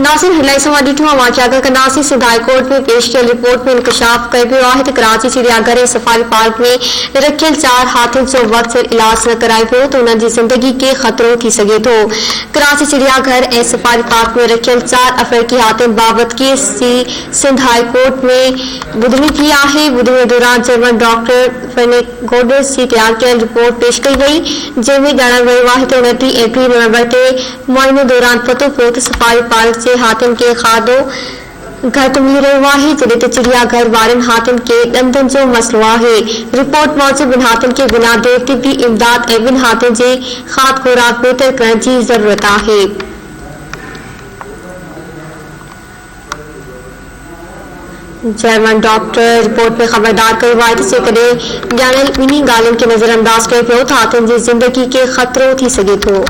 नासिर हिलाई समाजी ठुआ वाक़िया का नासिर सिंध हाई कोर्ट में पेश कियल रिपोर्ट में इंकशाफ कयो पियो आहे त कराची चिड़ियाघर ऐं सफारी पार्क में रखियल 4 हाथियुनि जो वक्त सिर इलाज न करायो पियो त उन्हनि जी ज़िंदगी खे ख़तरो थी सघे थो। कराची चिड़ियाघर ऐं सफारी पार्क में रखियल 4 अफ़रीकी हाथियुनि बाबति केस जी सिंध हाई कोर्ट में ॿुधणी थी आहे। ॿुधणी दौरान चेयरमैन डॉक्टर फेनेगोडिस जी तैयार कयल रिपोर्ट पेश कई वई, जंहिंमें ॼाणायो वियो आहे त 29 एप्रैल नवंबर ते मुआइने दौरान पतो पियो त सफारी पार्क जे हाथियुनि खे खाधो घटि मिली रहियो आहे, जॾहिं त चिड़ियाघर वारनि हाथियुनि खे ॾंदनि जो मसइलो आहे। रिपोर्ट मूजिब इन हाथियुनि खे बिना देर तिबी इमदाद ऐं ॿिनि हाथियुनि जे खाद खुराक बहितर करण जी ज़रूरत आहे। चेयरमैन डॉक्टर रिपोर्ट में ख़बरदार कयो आहे त जेकॾहिं ॼाणियल ॿिन्ही ॻाल्हियुनि खे नज़रअंदाज कयो पियो त हाथियुनि जी ज़िंदगी खे ख़तरो थी सघे थो।